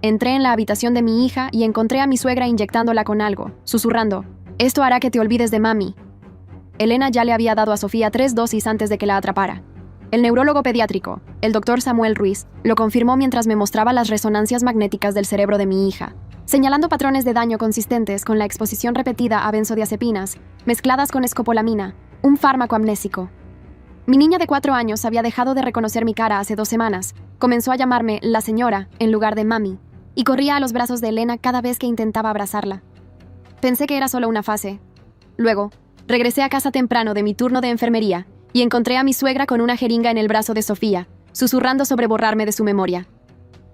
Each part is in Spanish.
Entré en la habitación de mi hija y encontré a mi suegra inyectándola con algo, susurrando: «Esto hará que te olvides de mami». Elena ya le había dado a Sofía 3 dosis antes de que la atrapara. El neurólogo pediátrico, el doctor Samuel Ruiz, lo confirmó mientras me mostraba las resonancias magnéticas del cerebro de mi hija, señalando patrones de daño consistentes con la exposición repetida a benzodiazepinas, mezcladas con escopolamina, un fármaco amnésico. Mi niña de 4 años había dejado de reconocer mi cara hace 2 semanas, comenzó a llamarme la señora en lugar de mami, y corría a los brazos de Elena cada vez que intentaba abrazarla. Pensé que era solo una fase. Luego, regresé a casa temprano de mi turno de enfermería y encontré a mi suegra con una jeringa en el brazo de Sofía, susurrando sobre borrarme de su memoria.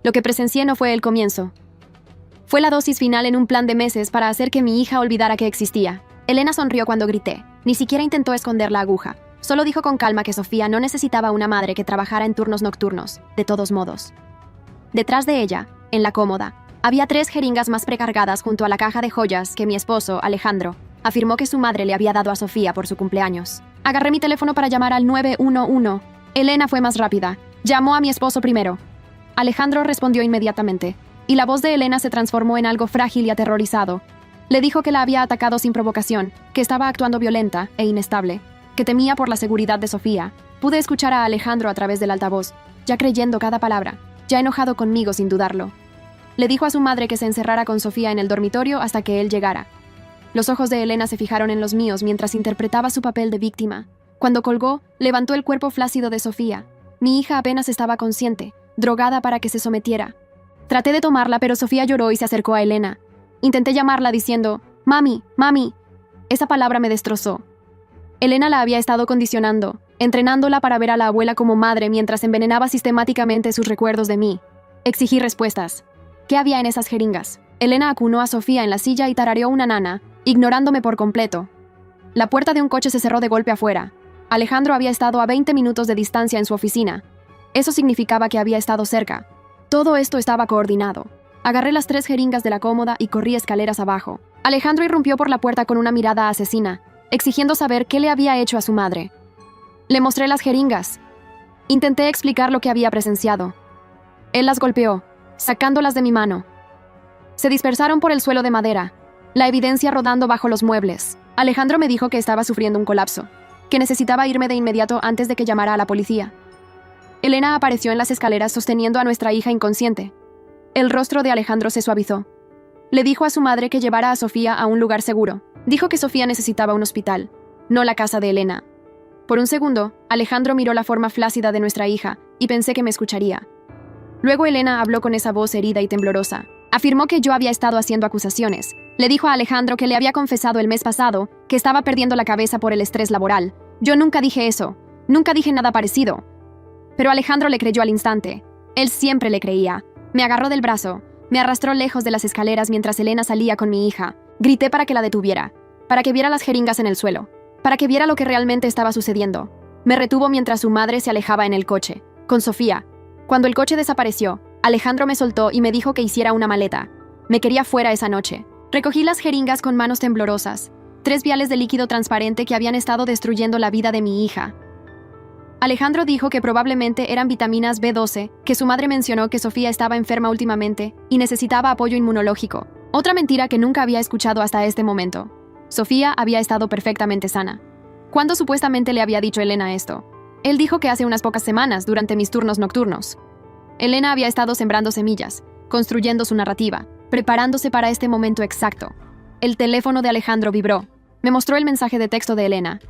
Lo que presencié no fue el comienzo. Fue la dosis final en un plan de meses para hacer que mi hija olvidara que existía. Elena sonrió cuando grité. Ni siquiera intentó esconder la aguja. Solo dijo con calma que Sofía no necesitaba una madre que trabajara en turnos nocturnos, de todos modos. Detrás de ella, en la cómoda, había 3 jeringas más precargadas junto a la caja de joyas que mi esposo, Alejandro, afirmó que su madre le había dado a Sofía por su cumpleaños. Agarré mi teléfono para llamar al 911. Elena fue más rápida. Llamó a mi esposo primero. Alejandro respondió inmediatamente, y la voz de Elena se transformó en algo frágil y aterrorizado. Le dijo que la había atacado sin provocación, que estaba actuando violenta e inestable, que temía por la seguridad de Sofía. Pude escuchar a Alejandro a través del altavoz, ya creyendo cada palabra, ya enojado conmigo sin dudarlo. Le dijo a su madre que se encerrara con Sofía en el dormitorio hasta que él llegara. Los ojos de Elena se fijaron en los míos mientras interpretaba su papel de víctima. Cuando colgó, levantó el cuerpo flácido de Sofía. Mi hija apenas estaba consciente, drogada para que se sometiera. Traté de tomarla, pero Sofía lloró y se acercó a Elena. Intenté llamarla diciendo: «Mami, mami». Esa palabra me destrozó. Elena la había estado condicionando, entrenándola para ver a la abuela como madre mientras envenenaba sistemáticamente sus recuerdos de mí. Exigí respuestas. ¿Qué había en esas jeringas? Elena acunó a Sofía en la silla y tarareó una nana, ignorándome por completo. La puerta de un coche se cerró de golpe afuera. Alejandro había estado a 20 minutos de distancia en su oficina. Eso significaba que había estado cerca. Todo esto estaba coordinado. Agarré las 3 jeringas de la cómoda y corrí escaleras abajo. Alejandro irrumpió por la puerta con una mirada asesina, exigiendo saber qué le había hecho a su madre. Le mostré las jeringas. Intenté explicar lo que había presenciado. Él las golpeó, sacándolas de mi mano. Se dispersaron por el suelo de madera, la evidencia rodando bajo los muebles. Alejandro me dijo que estaba sufriendo un colapso, que necesitaba irme de inmediato antes de que llamara a la policía. Elena apareció en las escaleras sosteniendo a nuestra hija inconsciente. El rostro de Alejandro se suavizó. Le dijo a su madre que llevara a Sofía a un lugar seguro. Dijo que Sofía necesitaba un hospital, no la casa de Elena. Por un segundo, Alejandro miró la forma flácida de nuestra hija y pensé que me escucharía. Luego Elena habló con esa voz herida y temblorosa. Afirmó que yo había estado haciendo acusaciones. Le dijo a Alejandro que le había confesado el mes pasado que estaba perdiendo la cabeza por el estrés laboral. Yo nunca dije eso. Nunca dije nada parecido. Pero Alejandro le creyó al instante. Él siempre le creía. Me agarró del brazo. Me arrastró lejos de las escaleras mientras Elena salía con mi hija. Grité para que la detuviera. Para que viera las jeringas en el suelo. Para que viera lo que realmente estaba sucediendo. Me retuvo mientras su madre se alejaba en el coche. Con Sofía. Cuando el coche desapareció, Alejandro me soltó y me dijo que hiciera una maleta. Me quería fuera esa noche. Recogí las jeringas con manos temblorosas, 3 viales de líquido transparente que habían estado destruyendo la vida de mi hija. Alejandro dijo que probablemente eran vitaminas B12, que su madre mencionó que Sofía estaba enferma últimamente y necesitaba apoyo inmunológico. Otra mentira que nunca había escuchado hasta este momento. Sofía había estado perfectamente sana. ¿Cuándo supuestamente le había dicho Elena esto? Él dijo que hace unas pocas semanas, durante mis turnos nocturnos. Elena había estado sembrando semillas, construyendo su narrativa, preparándose para este momento exacto. El teléfono de Alejandro vibró. Me mostró el mensaje de texto de Elena.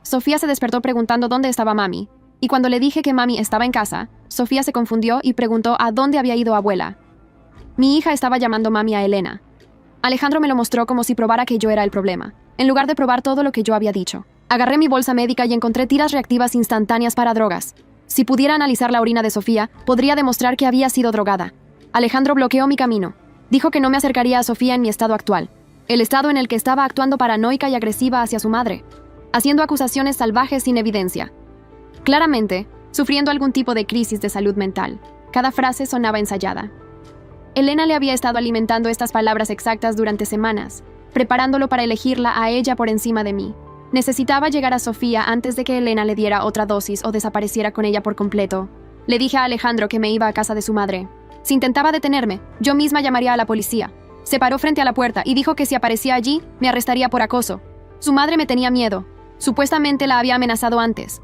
Sofía se despertó preguntando dónde estaba mami, y cuando le dije que mami estaba en casa, Sofía se confundió y preguntó a dónde había ido abuela. Mi hija estaba llamando mami a Elena. Alejandro me lo mostró como si probara que yo era el problema, en lugar de probar todo lo que yo había dicho. Agarré mi bolsa médica y encontré tiras reactivas instantáneas para drogas. Si pudiera analizar la orina de Sofía, podría demostrar que había sido drogada. Alejandro bloqueó mi camino. Dijo que no me acercaría a Sofía en mi estado actual, el estado en el que estaba actuando paranoica y agresiva hacia su madre, haciendo acusaciones salvajes sin evidencia. Claramente, sufriendo algún tipo de crisis de salud mental. Cada frase sonaba ensayada. Elena le había estado alimentando estas palabras exactas durante semanas, preparándolo para elegirla a ella por encima de mí. Necesitaba llegar a Sofía antes de que Elena le diera otra dosis o desapareciera con ella por completo. Le dije a Alejandro que me iba a casa de su madre. Si intentaba detenerme, yo misma llamaría a la policía. Se paró frente a la puerta y dijo que si aparecía allí, me arrestaría por acoso. Su madre me tenía miedo. Supuestamente la había amenazado antes.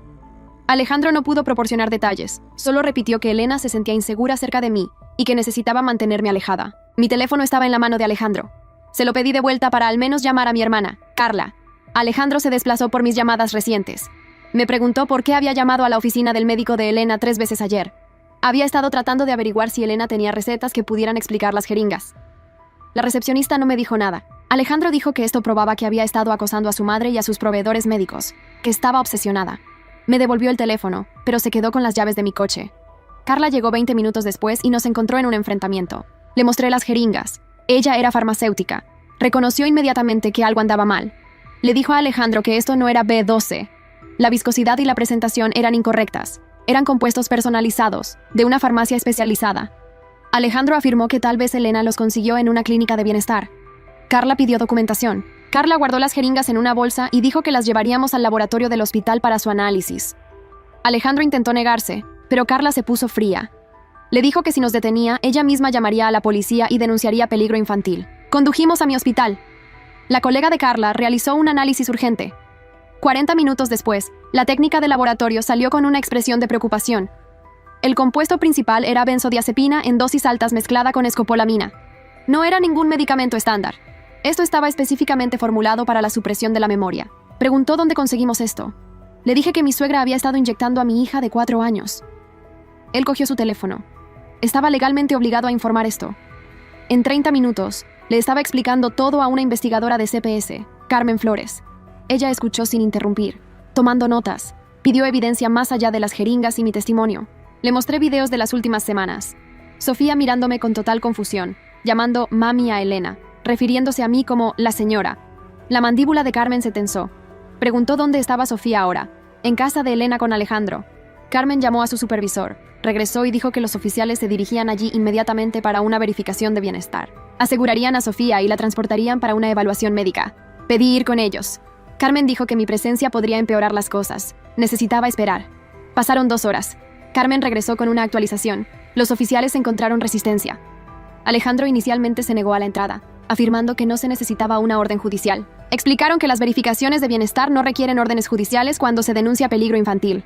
Alejandro no pudo proporcionar detalles. Solo repitió que Elena se sentía insegura cerca de mí y que necesitaba mantenerme alejada. Mi teléfono estaba en la mano de Alejandro. Se lo pedí de vuelta para al menos llamar a mi hermana, Carla. Alejandro se desplazó por mis llamadas recientes. Me preguntó por qué había llamado a la oficina del médico de Elena 3 veces ayer. Había estado tratando de averiguar si Elena tenía recetas que pudieran explicar las jeringas. La recepcionista no me dijo nada. Alejandro dijo que esto probaba que había estado acosando a su madre y a sus proveedores médicos, que estaba obsesionada. Me devolvió el teléfono, pero se quedó con las llaves de mi coche. Carla llegó 20 minutos después y nos encontró en un enfrentamiento. Le mostré las jeringas. Ella era farmacéutica. Reconoció inmediatamente que algo andaba mal. Le dijo a Alejandro que esto no era B12. La viscosidad y la presentación eran incorrectas. Eran compuestos personalizados, de una farmacia especializada. Alejandro afirmó que tal vez Elena los consiguió en una clínica de bienestar. Carla pidió documentación. Carla guardó las jeringas en una bolsa y dijo que las llevaríamos al laboratorio del hospital para su análisis. Alejandro intentó negarse, pero Carla se puso fría. Le dijo que si nos detenía, ella misma llamaría a la policía y denunciaría peligro infantil. Condujimos a mi hospital. La colega de Carla realizó un análisis urgente. 40 minutos después, la técnica de laboratorio salió con una expresión de preocupación. El compuesto principal era benzodiazepina en dosis altas mezclada con escopolamina. No era ningún medicamento estándar. Esto estaba específicamente formulado para la supresión de la memoria. Preguntó dónde conseguimos esto. Le dije que mi suegra había estado inyectando a mi hija de 4 años. Él cogió su teléfono. Estaba legalmente obligado a informar esto. En 30 minutos, le estaba explicando todo a una investigadora de CPS, Carmen Flores. Ella escuchó sin interrumpir, tomando notas. Pidió evidencia más allá de las jeringas y mi testimonio. Le mostré videos de las últimas semanas. Sofía mirándome con total confusión, llamando mami a Elena, refiriéndose a mí como la señora. La mandíbula de Carmen se tensó. Preguntó dónde estaba Sofía ahora. En casa de Elena con Alejandro. Carmen llamó a su supervisor. Regresó y dijo que los oficiales se dirigían allí inmediatamente para una verificación de bienestar. Asegurarían a Sofía y la transportarían para una evaluación médica. Pedí ir con ellos. Carmen dijo que mi presencia podría empeorar las cosas. Necesitaba esperar. Pasaron 2 horas. Carmen regresó con una actualización. Los oficiales encontraron resistencia. Alejandro inicialmente se negó a la entrada, afirmando que no se necesitaba una orden judicial. Explicaron que las verificaciones de bienestar no requieren órdenes judiciales cuando se denuncia peligro infantil.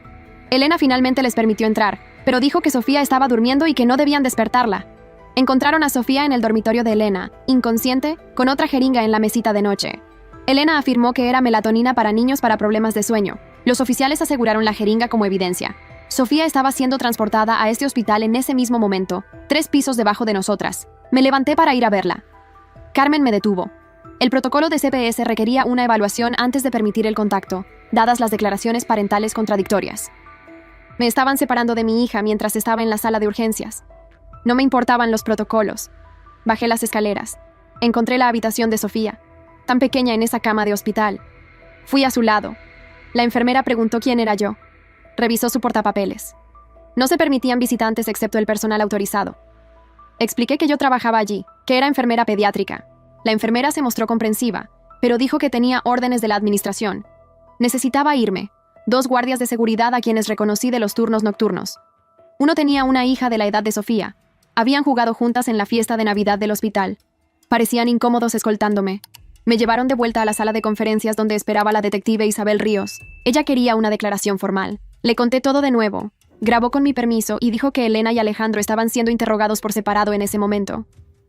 Elena finalmente les permitió entrar, pero dijo que Sofía estaba durmiendo y que no debían despertarla. Encontraron a Sofía en el dormitorio de Elena, inconsciente, con otra jeringa en la mesita de noche. Elena afirmó que era melatonina para niños para problemas de sueño. Los oficiales aseguraron la jeringa como evidencia. Sofía estaba siendo transportada a este hospital en ese mismo momento, 3 pisos debajo de nosotras. Me levanté para ir a verla. Carmen me detuvo. El protocolo de CPS requería una evaluación antes de permitir el contacto, dadas las declaraciones parentales contradictorias. Me estaban separando de mi hija mientras estaba en la sala de urgencias. No me importaban los protocolos. Bajé las escaleras. Encontré la habitación de Sofía, tan pequeña en esa cama de hospital. Fui a su lado. La enfermera preguntó quién era yo. Revisó su portapapeles. No se permitían visitantes excepto el personal autorizado. Expliqué que yo trabajaba allí, que era enfermera pediátrica. La enfermera se mostró comprensiva, pero dijo que tenía órdenes de la administración. Necesitaba irme. 2 guardias de seguridad a quienes reconocí de los turnos nocturnos. Uno tenía una hija de la edad de Sofía. Habían jugado juntas en la fiesta de Navidad del hospital. Parecían incómodos escoltándome. Me llevaron de vuelta a la sala de conferencias donde esperaba la detective Isabel Ríos. Ella quería una declaración formal. Le conté todo de nuevo. Grabó con mi permiso y dijo que Elena y Alejandro estaban siendo interrogados por separado en ese momento.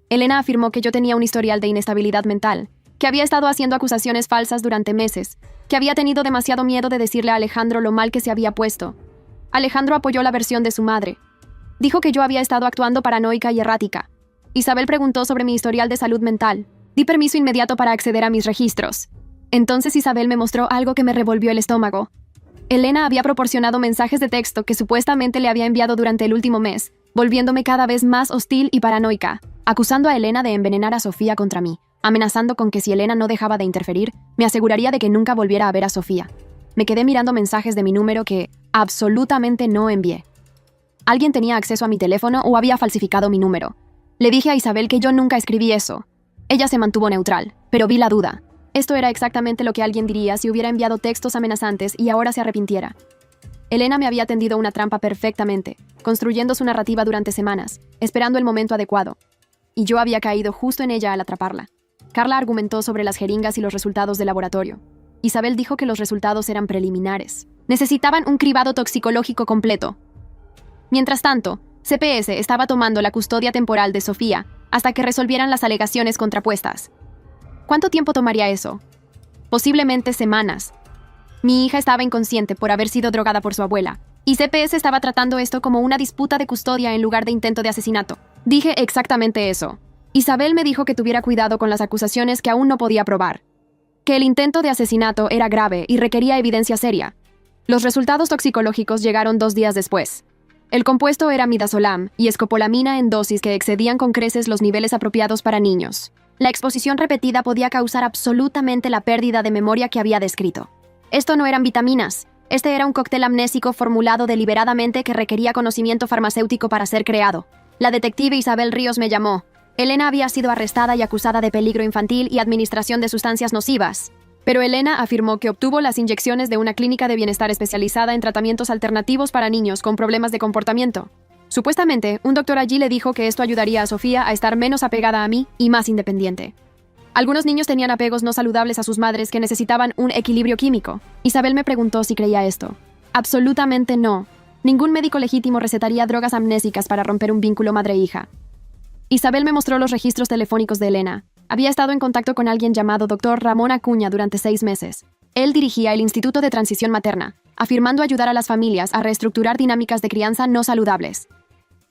Elena afirmó que yo tenía un historial de inestabilidad mental, que había estado haciendo acusaciones falsas durante meses, que había tenido demasiado miedo de decirle a Alejandro lo mal que se había puesto. Alejandro apoyó la versión de su madre. Dijo que yo había estado actuando paranoica y errática. Isabel preguntó sobre mi historial de salud mental. Di permiso inmediato para acceder a mis registros. Entonces Isabel me mostró algo que me revolvió el estómago. Elena había proporcionado mensajes de texto que supuestamente le había enviado durante el último mes, volviéndome cada vez más hostil y paranoica, acusando a Elena de envenenar a Sofía contra mí, amenazando con que si Elena no dejaba de interferir, me aseguraría de que nunca volviera a ver a Sofía. Me quedé mirando mensajes de mi número que absolutamente no envié. Alguien tenía acceso a mi teléfono o había falsificado mi número. Le dije a Isabel que yo nunca escribí eso. Ella se mantuvo neutral, pero vi la duda. Esto era exactamente lo que alguien diría si hubiera enviado textos amenazantes y ahora se arrepintiera. Elena me había tendido una trampa perfectamente, construyendo su narrativa durante semanas, esperando el momento adecuado. Y yo había caído justo en ella al atraparla. Carla argumentó sobre las jeringas y los resultados del laboratorio. Isabel dijo que los resultados eran preliminares. Necesitaban un cribado toxicológico completo. Mientras tanto, CPS estaba tomando la custodia temporal de Sofía hasta que resolvieran las alegaciones contrapuestas. ¿Cuánto tiempo tomaría eso? Posiblemente semanas. Mi hija estaba inconsciente por haber sido drogada por su abuela, y CPS estaba tratando esto como una disputa de custodia en lugar de intento de asesinato. Dije exactamente eso. Isabel me dijo que tuviera cuidado con las acusaciones que aún no podía probar. Que el intento de asesinato era grave y requería evidencia seria. Los resultados toxicológicos llegaron 2 días después. El compuesto era midazolam y escopolamina en dosis que excedían con creces los niveles apropiados para niños. La exposición repetida podía causar absolutamente la pérdida de memoria que había descrito. Esto no eran vitaminas. Este era un cóctel amnésico formulado deliberadamente que requería conocimiento farmacéutico para ser creado. La detective Isabel Ríos me llamó. Elena había sido arrestada y acusada de peligro infantil y administración de sustancias nocivas. Pero Elena afirmó que obtuvo las inyecciones de una clínica de bienestar especializada en tratamientos alternativos para niños con problemas de comportamiento. Supuestamente, un doctor allí le dijo que esto ayudaría a Sofía a estar menos apegada a mí y más independiente. Algunos niños tenían apegos no saludables a sus madres que necesitaban un equilibrio químico. Isabel me preguntó si creía esto. Absolutamente no. Ningún médico legítimo recetaría drogas amnésicas para romper un vínculo madre-hija. Isabel me mostró los registros telefónicos de Elena. Había estado en contacto con alguien llamado Dr. Ramón Acuña durante 6 meses. Él dirigía el Instituto de Transición Materna, afirmando ayudar a las familias a reestructurar dinámicas de crianza no saludables.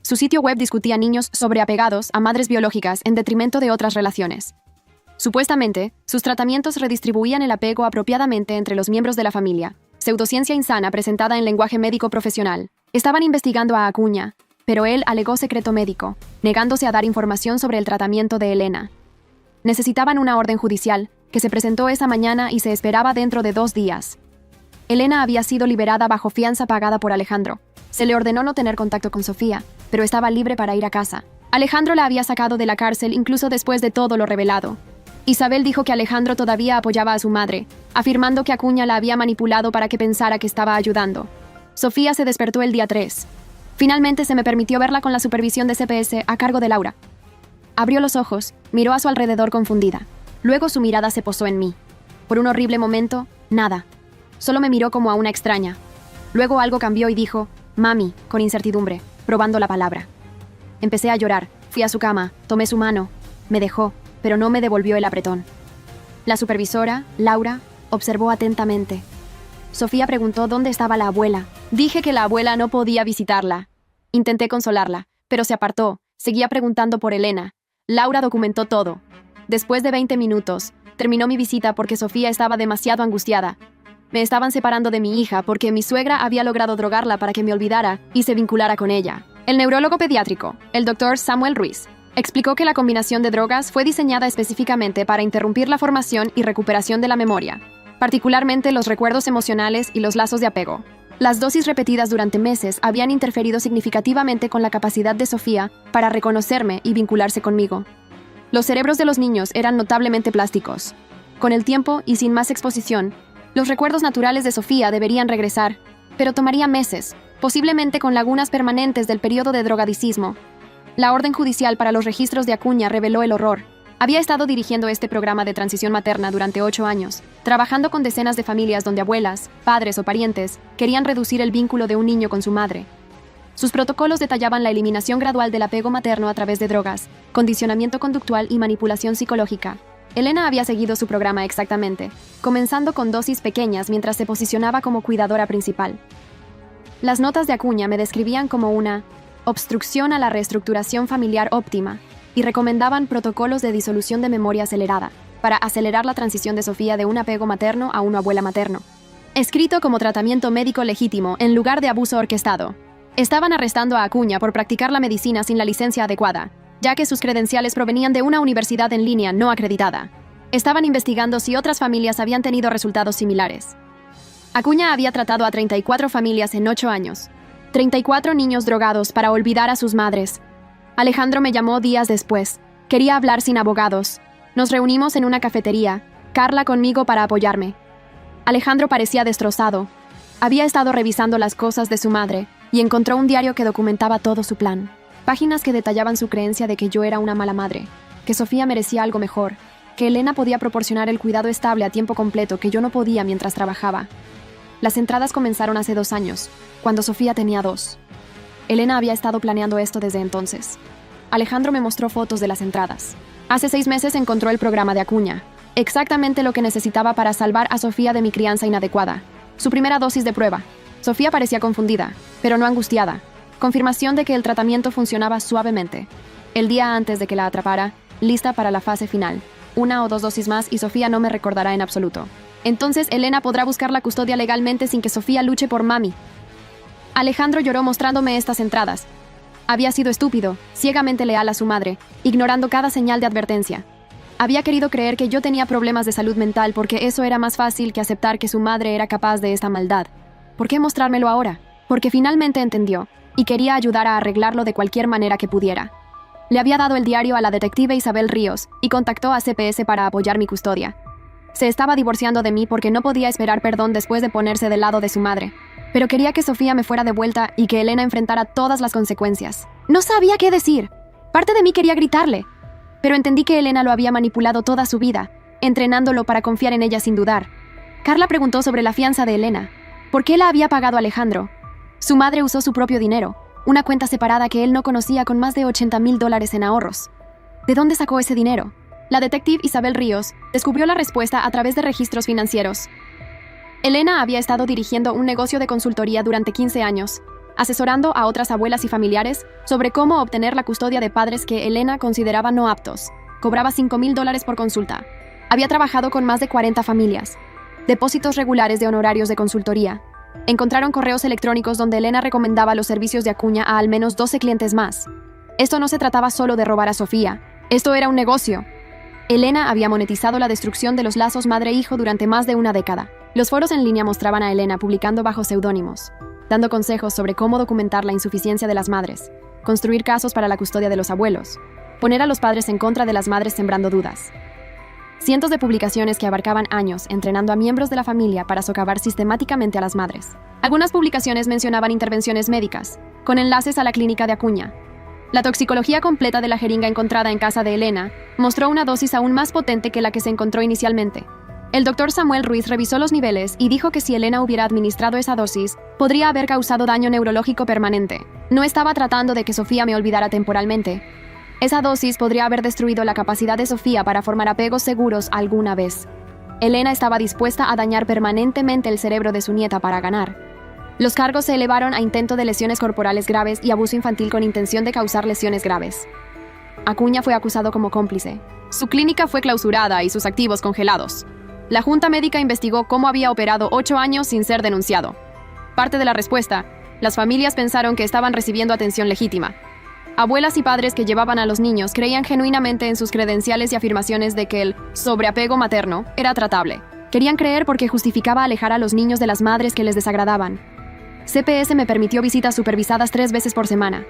Su sitio web discutía niños sobreapegados a madres biológicas en detrimento de otras relaciones. Supuestamente, sus tratamientos redistribuían el apego apropiadamente entre los miembros de la familia. Pseudociencia insana presentada en lenguaje médico profesional. Estaban investigando a Acuña, pero él alegó secreto médico, negándose a dar información sobre el tratamiento de Elena. Necesitaban una orden judicial, que se presentó esa mañana y se esperaba dentro de 2 días. Elena había sido liberada bajo fianza pagada por Alejandro. Se le ordenó no tener contacto con Sofía, pero estaba libre para ir a casa. Alejandro la había sacado de la cárcel incluso después de todo lo revelado. Isabel dijo que Alejandro todavía apoyaba a su madre, afirmando que Acuña la había manipulado para que pensara que estaba ayudando. Sofía se despertó el día 3. Finalmente se me permitió verla con la supervisión de CPS a cargo de Laura. Abrió los ojos, miró a su alrededor confundida. Luego su mirada se posó en mí. Por un horrible momento, nada. Solo me miró como a una extraña. Luego algo cambió y dijo, «Mami», con incertidumbre, probando la palabra. Empecé a llorar, fui a su cama, tomé su mano, me dejó, pero no me devolvió el apretón. La supervisora, Laura, observó atentamente. Sofía preguntó dónde estaba la abuela. Dije que la abuela no podía visitarla. Intenté consolarla, pero se apartó. Seguía preguntando por Elena. Laura documentó todo. Después de 20 minutos, terminó mi visita porque Sofía estaba demasiado angustiada. Me estaban separando de mi hija porque mi suegra había logrado drogarla para que me olvidara y se vinculara con ella. El neurólogo pediátrico, el doctor Samuel Ruiz, explicó que la combinación de drogas fue diseñada específicamente para interrumpir la formación y recuperación de la memoria, particularmente los recuerdos emocionales y los lazos de apego. Las dosis repetidas durante meses habían interferido significativamente con la capacidad de Sofía para reconocerme y vincularse conmigo. Los cerebros de los niños eran notablemente plásticos. Con el tiempo y sin más exposición, los recuerdos naturales de Sofía deberían regresar, pero tomaría meses, posiblemente con lagunas permanentes del periodo de drogadicismo. La orden judicial para los registros de Acuña reveló el horror. Había estado dirigiendo este programa de transición materna durante 8 años, trabajando con decenas de familias donde abuelas, padres o parientes querían reducir el vínculo de un niño con su madre. Sus protocolos detallaban la eliminación gradual del apego materno a través de drogas, condicionamiento conductual y manipulación psicológica. Elena había seguido su programa exactamente, comenzando con dosis pequeñas mientras se posicionaba como cuidadora principal. Las notas de Acuña me describían como una obstrucción a la reestructuración familiar óptima y recomendaban protocolos de disolución de memoria acelerada para acelerar la transición de Sofía de un apego materno a un abuela materno. Escrito como tratamiento médico legítimo en lugar de abuso orquestado. Estaban arrestando a Acuña por practicar la medicina sin la licencia adecuada, ya que sus credenciales provenían de una universidad en línea no acreditada. Estaban investigando si otras familias habían tenido resultados similares. Acuña había tratado a 34 familias en 8 años. 34 niños drogados para olvidar a sus madres. Alejandro me llamó días después. Quería hablar sin abogados. Nos reunimos en una cafetería, Carla conmigo para apoyarme. Alejandro parecía destrozado. Había estado revisando las cosas de su madre y encontró un diario que documentaba todo su plan. Páginas que detallaban su creencia de que yo era una mala madre, que Sofía merecía algo mejor, que Elena podía proporcionar el cuidado estable a tiempo completo que yo no podía mientras trabajaba. Las entradas comenzaron hace 2 años, cuando Sofía tenía 2. Elena había estado planeando esto desde entonces. Alejandro me mostró fotos de las entradas. Hace 6 meses encontró el programa de Acuña, exactamente lo que necesitaba para salvar a Sofía de mi crianza inadecuada. Su primera dosis de prueba. Sofía parecía confundida, pero no angustiada. Confirmación de que el tratamiento funcionaba suavemente. El día antes de que la atrapara, lista para la fase final. 1 o 2 dosis más y Sofía no me recordará en absoluto. Entonces Elena podrá buscar la custodia legalmente sin que Sofía luche por mami. Alejandro lloró mostrándome estas entradas. Había sido estúpido, ciegamente leal a su madre, ignorando cada señal de advertencia. Había querido creer que yo tenía problemas de salud mental porque eso era más fácil que aceptar que su madre era capaz de esta maldad. ¿Por qué mostrármelo ahora? Porque finalmente entendió, y quería ayudar a arreglarlo de cualquier manera que pudiera. Le había dado el diario a la detective Isabel Ríos y contactó a CPS para apoyar mi custodia. Se estaba divorciando de mí porque no podía esperar perdón después de ponerse del lado de su madre. Pero quería que Sofía me fuera de vuelta y que Elena enfrentara todas las consecuencias. No sabía qué decir. Parte de mí quería gritarle. Pero entendí que Elena lo había manipulado toda su vida, entrenándolo para confiar en ella sin dudar. Carla preguntó sobre la fianza de Elena. ¿Por qué la había pagado Alejandro? Su madre usó su propio dinero, una cuenta separada que él no conocía con más de $80,000 en ahorros. ¿De dónde sacó ese dinero? La detective Isabel Ríos descubrió la respuesta a través de registros financieros. Elena había estado dirigiendo un negocio de consultoría durante 15 años, asesorando a otras abuelas y familiares sobre cómo obtener la custodia de padres que Elena consideraba no aptos. Cobraba $5,000 por consulta. Había trabajado con más de 40 familias. Depósitos regulares de honorarios de consultoría. Encontraron correos electrónicos donde Elena recomendaba los servicios de Acuña a al menos 12 clientes más. Esto no se trataba solo de robar a Sofía. Esto era un negocio. Elena había monetizado la destrucción de los lazos madre-hijo durante más de una década. Los foros en línea mostraban a Elena publicando bajo seudónimos, dando consejos sobre cómo documentar la insuficiencia de las madres, construir casos para la custodia de los abuelos, poner a los padres en contra de las madres sembrando dudas. Cientos de publicaciones que abarcaban años entrenando a miembros de la familia para socavar sistemáticamente a las madres. Algunas publicaciones mencionaban intervenciones médicas, con enlaces a la clínica de Acuña. La toxicología completa de la jeringa encontrada en casa de Elena mostró una dosis aún más potente que la que se encontró inicialmente. El doctor Samuel Ruiz revisó los niveles y dijo que si Elena hubiera administrado esa dosis, podría haber causado daño neurológico permanente. No estaba tratando de que Sofía me olvidara temporalmente. Esa dosis podría haber destruido la capacidad de Sofía para formar apegos seguros alguna vez. Elena estaba dispuesta a dañar permanentemente el cerebro de su nieta para ganar. Los cargos se elevaron a intento de lesiones corporales graves y abuso infantil con intención de causar lesiones graves. Acuña fue acusado como cómplice. Su clínica fue clausurada y sus activos congelados. La Junta Médica investigó cómo había operado 8 años sin ser denunciado. Parte de la respuesta, las familias pensaron que estaban recibiendo atención legítima. Abuelas y padres que llevaban a los niños creían genuinamente en sus credenciales y afirmaciones de que el sobreapego materno era tratable. Querían creer porque justificaba alejar a los niños de las madres que les desagradaban. CPS me permitió visitas supervisadas 3 veces por semana.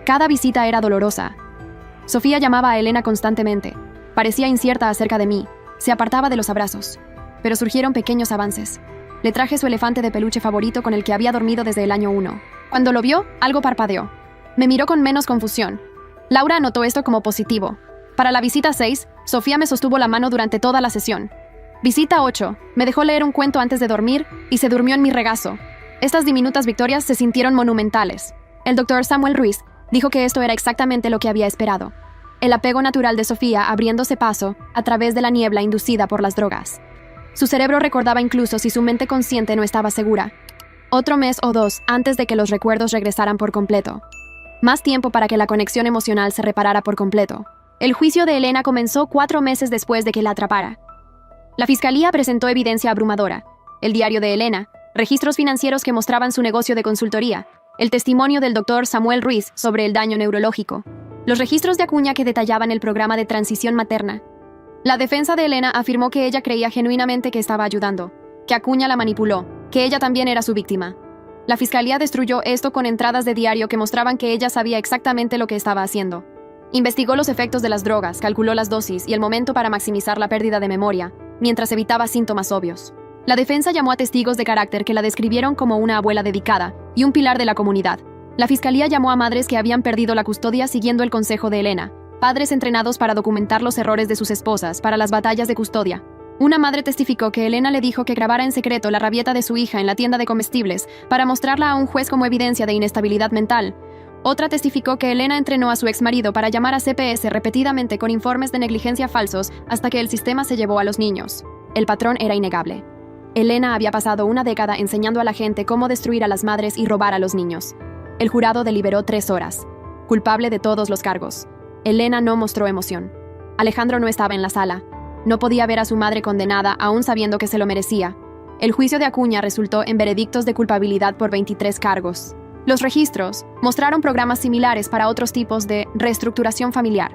Cada visita era dolorosa. Sofía llamaba a Elena constantemente. Parecía incierta acerca de mí. Se apartaba de los abrazos. Pero surgieron pequeños avances. Le traje su elefante de peluche favorito con el que había dormido desde el año 1. Cuando lo vio, algo parpadeó. Me miró con menos confusión. Laura anotó esto como positivo. Para la visita 6, Sofía me sostuvo la mano durante toda la sesión. Visita 8, me dejó leer un cuento antes de dormir y se durmió en mi regazo. Estas diminutas victorias se sintieron monumentales. El doctor Samuel Ruiz dijo que esto era exactamente lo que había esperado. El apego natural de Sofía abriéndose paso a través de la niebla inducida por las drogas. Su cerebro recordaba incluso si su mente consciente no estaba segura. Otro mes o 2 antes de que los recuerdos regresaran por completo. Más tiempo para que la conexión emocional se reparara por completo. El juicio de Elena comenzó 4 meses después de que la atrapara. La fiscalía presentó evidencia abrumadora. El diario de Elena, registros financieros que mostraban su negocio de consultoría, el testimonio del doctor Samuel Ruiz sobre el daño neurológico, los registros de Acuña que detallaban el programa de transición materna. La defensa de Elena afirmó que ella creía genuinamente que estaba ayudando, que Acuña la manipuló, que ella también era su víctima. La fiscalía destruyó esto con entradas de diario que mostraban que ella sabía exactamente lo que estaba haciendo. Investigó los efectos de las drogas, calculó las dosis y el momento para maximizar la pérdida de memoria, mientras evitaba síntomas obvios. La defensa llamó a testigos de carácter que la describieron como una abuela dedicada y un pilar de la comunidad. La fiscalía llamó a madres que habían perdido la custodia siguiendo el consejo de Elena, padres entrenados para documentar los errores de sus esposas para las batallas de custodia. Una madre testificó que Elena le dijo que grabara en secreto la rabieta de su hija en la tienda de comestibles para mostrarla a un juez como evidencia de inestabilidad mental. Otra testificó que Elena entrenó a su exmarido para llamar a CPS repetidamente con informes de negligencia falsos hasta que el sistema se llevó a los niños. El patrón era innegable. Elena había pasado una década enseñando a la gente cómo destruir a las madres y robar a los niños. El jurado deliberó 3 horas. Culpable de todos los cargos. Elena no mostró emoción. Alejandro no estaba en la sala. No podía ver a su madre condenada, aún sabiendo que se lo merecía. El juicio de Acuña resultó en veredictos de culpabilidad por 23 cargos. Los registros mostraron programas similares para otros tipos de reestructuración familiar.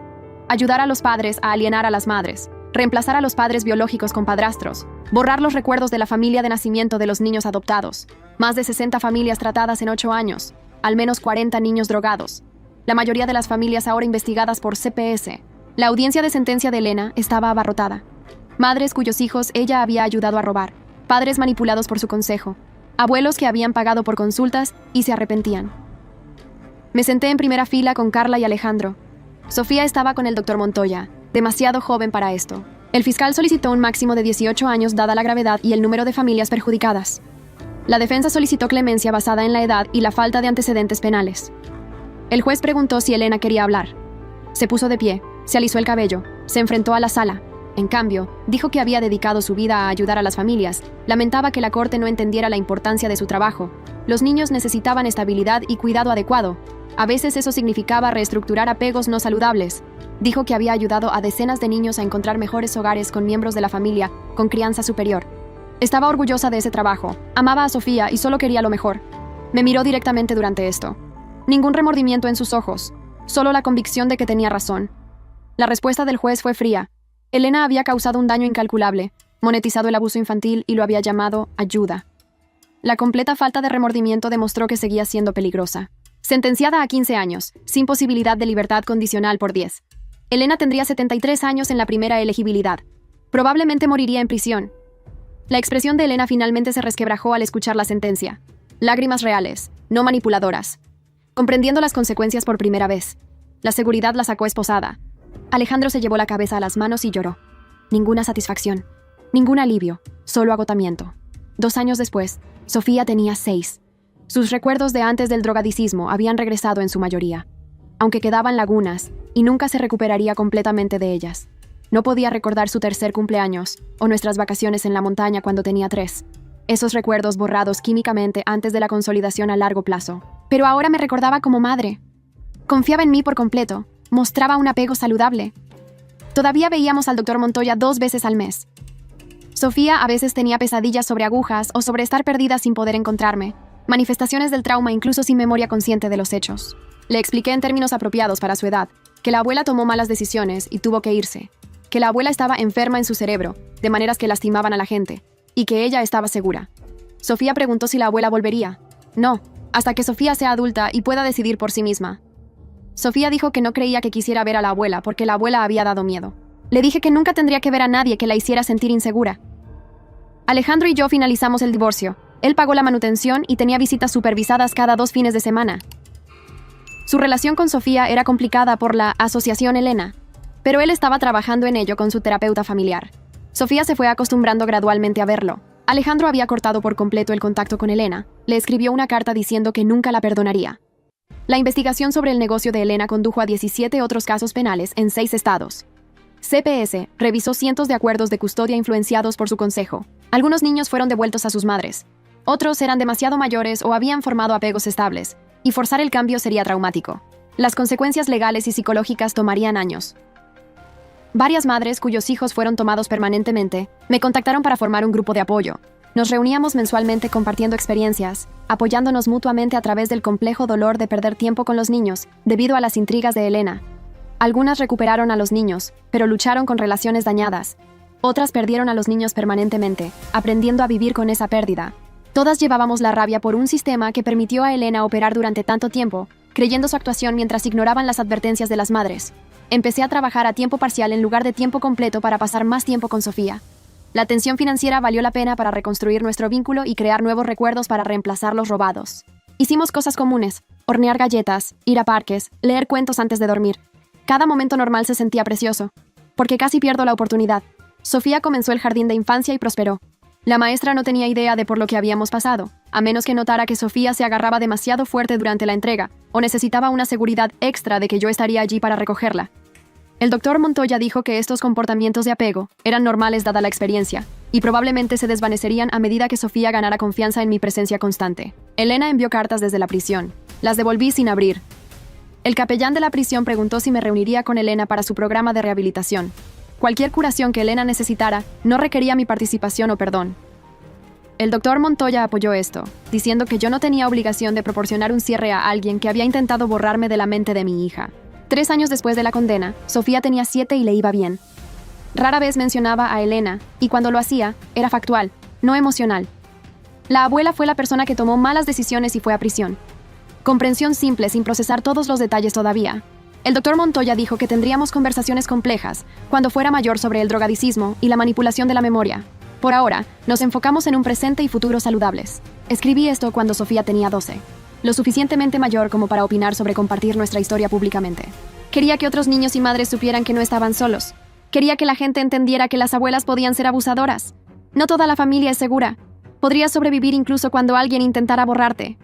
Ayudar a los padres a alienar a las madres, reemplazar a los padres biológicos con padrastros, borrar los recuerdos de la familia de nacimiento de los niños adoptados, más de 60 familias tratadas en 8 años, al menos 40 niños drogados. La mayoría de las familias ahora investigadas por CPS. La audiencia de sentencia de Elena estaba abarrotada. Madres cuyos hijos ella había ayudado a robar, padres manipulados por su consejo, abuelos que habían pagado por consultas y se arrepentían. Me senté en primera fila con Carla y Alejandro. Sofía estaba con el doctor Montoya, demasiado joven para esto. El fiscal solicitó un máximo de 18 años dada la gravedad y el número de familias perjudicadas. La defensa solicitó clemencia basada en la edad y la falta de antecedentes penales. El juez preguntó si Elena quería hablar. Se puso de pie, se alisó el cabello, se enfrentó a la sala. En cambio, dijo que había dedicado su vida a ayudar a las familias. Lamentaba que la corte no entendiera la importancia de su trabajo. Los niños necesitaban estabilidad y cuidado adecuado. A veces eso significaba reestructurar apegos no saludables. Dijo que había ayudado a decenas de niños a encontrar mejores hogares con miembros de la familia, con crianza superior. Estaba orgullosa de ese trabajo, amaba a Sofía y solo quería lo mejor. Me miró directamente durante esto. Ningún remordimiento en sus ojos, solo la convicción de que tenía razón. La respuesta del juez fue fría. Elena había causado un daño incalculable, monetizado el abuso infantil y lo había llamado ayuda. La completa falta de remordimiento demostró que seguía siendo peligrosa. Sentenciada a 15 años, sin posibilidad de libertad condicional por 10. Elena tendría 73 años en la primera elegibilidad. Probablemente moriría en prisión. La expresión de Elena finalmente se resquebrajó al escuchar la sentencia. Lágrimas reales, no manipuladoras. Comprendiendo las consecuencias por primera vez. La seguridad la sacó esposada. Alejandro se llevó la cabeza a las manos y lloró. Ninguna satisfacción, ningún alivio, solo agotamiento. 2 años después, Sofía tenía 6. Sus recuerdos de antes del drogadicismo habían regresado en su mayoría, aunque quedaban lagunas y nunca se recuperaría completamente de ellas. No podía recordar su tercer cumpleaños o nuestras vacaciones en la montaña cuando tenía 3. Esos recuerdos borrados químicamente antes de la consolidación a largo plazo. Pero ahora me recordaba como madre. Confiaba en mí por completo. Mostraba un apego saludable. Todavía veíamos al doctor Montoya 2 veces al mes. Sofía a veces tenía pesadillas sobre agujas o sobre estar perdida sin poder encontrarme. Manifestaciones del trauma incluso sin memoria consciente de los hechos. Le expliqué en términos apropiados para su edad, que la abuela tomó malas decisiones y tuvo que irse. Que la abuela estaba enferma en su cerebro, de maneras que lastimaban a la gente, y que ella estaba segura. Sofía preguntó si la abuela volvería. No, hasta que Sofía sea adulta y pueda decidir por sí misma. Sofía dijo que no creía que quisiera ver a la abuela porque la abuela había dado miedo. Le dije que nunca tendría que ver a nadie que la hiciera sentir insegura. Alejandro y yo finalizamos el divorcio. Él pagó la manutención y tenía visitas supervisadas cada 2 fines de semana. Su relación con Sofía era complicada por la asociación Elena, pero él estaba trabajando en ello con su terapeuta familiar. Sofía se fue acostumbrando gradualmente a verlo. Alejandro había cortado por completo el contacto con Elena. Le escribió una carta diciendo que nunca la perdonaría. La investigación sobre el negocio de Elena condujo a 17 otros casos penales en 6 estados. CPS revisó cientos de acuerdos de custodia influenciados por su consejo. Algunos niños fueron devueltos a sus madres. Otros eran demasiado mayores o habían formado apegos estables, y forzar el cambio sería traumático. Las consecuencias legales y psicológicas tomarían años. Varias madres cuyos hijos fueron tomados permanentemente me contactaron para formar un grupo de apoyo. Nos reuníamos mensualmente compartiendo experiencias, apoyándonos mutuamente a través del complejo dolor de perder tiempo con los niños, debido a las intrigas de Elena. Algunas recuperaron a los niños, pero lucharon con relaciones dañadas. Otras perdieron a los niños permanentemente, aprendiendo a vivir con esa pérdida. Todas llevábamos la rabia por un sistema que permitió a Elena operar durante tanto tiempo, creyendo su actuación mientras ignoraban las advertencias de las madres. Empecé a trabajar a tiempo parcial en lugar de tiempo completo para pasar más tiempo con Sofía. La tensión financiera valió la pena para reconstruir nuestro vínculo y crear nuevos recuerdos para reemplazar los robados. Hicimos cosas comunes: hornear galletas, ir a parques, leer cuentos antes de dormir. Cada momento normal se sentía precioso. Porque casi pierdo la oportunidad. Sofía comenzó el jardín de infancia y prosperó. La maestra no tenía idea de por lo que habíamos pasado, a menos que notara que Sofía se agarraba demasiado fuerte durante la entrega, o necesitaba una seguridad extra de que yo estaría allí para recogerla. El doctor Montoya dijo que estos comportamientos de apego eran normales dada la experiencia, y probablemente se desvanecerían a medida que Sofía ganara confianza en mi presencia constante. Elena envió cartas desde la prisión. Las devolví sin abrir. El capellán de la prisión preguntó si me reuniría con Elena para su programa de rehabilitación. Cualquier curación que Elena necesitara no requería mi participación o perdón. El doctor Montoya apoyó esto, diciendo que yo no tenía obligación de proporcionar un cierre a alguien que había intentado borrarme de la mente de mi hija. 3 años después de la condena, Sofía tenía 7 y le iba bien. Rara vez mencionaba a Elena, y cuando lo hacía, era factual, no emocional. La abuela fue la persona que tomó malas decisiones y fue a prisión. Comprensión simple sin procesar todos los detalles todavía. El doctor Montoya dijo que tendríamos conversaciones complejas cuando fuera mayor sobre el drogadicismo y la manipulación de la memoria. Por ahora, nos enfocamos en un presente y futuro saludables. Escribí esto cuando Sofía tenía 12, lo suficientemente mayor como para opinar sobre compartir nuestra historia públicamente. Quería que otros niños y madres supieran que no estaban solos. Quería que la gente entendiera que las abuelas podían ser abusadoras. No toda la familia es segura. Podrías sobrevivir incluso cuando alguien intentara borrarte.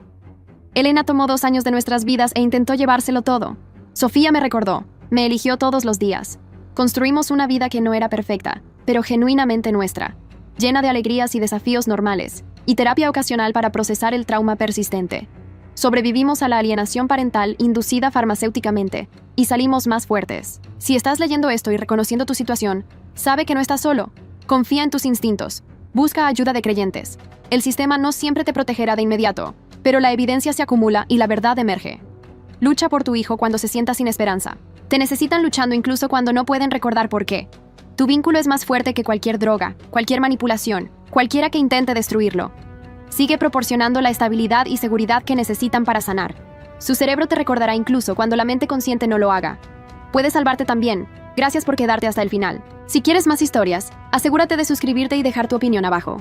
Elena tomó 2 años de nuestras vidas e intentó llevárselo todo. Sofía me recordó, me eligió todos los días. Construimos una vida que no era perfecta, pero genuinamente nuestra, llena de alegrías y desafíos normales, y terapia ocasional para procesar el trauma persistente. Sobrevivimos a la alienación parental inducida farmacéuticamente, y salimos más fuertes. Si estás leyendo esto y reconociendo tu situación, sabe que no estás solo. Confía en tus instintos. Busca ayuda de creyentes. El sistema no siempre te protegerá de inmediato, pero la evidencia se acumula y la verdad emerge. Lucha por tu hijo cuando se sienta sin esperanza. Te necesitan luchando incluso cuando no pueden recordar por qué. Tu vínculo es más fuerte que cualquier droga, cualquier manipulación, cualquiera que intente destruirlo. Sigue proporcionando la estabilidad y seguridad que necesitan para sanar. Su cerebro te recordará incluso cuando la mente consciente no lo haga. Puedes salvarte también. Gracias por quedarte hasta el final. Si quieres más historias, asegúrate de suscribirte y dejar tu opinión abajo.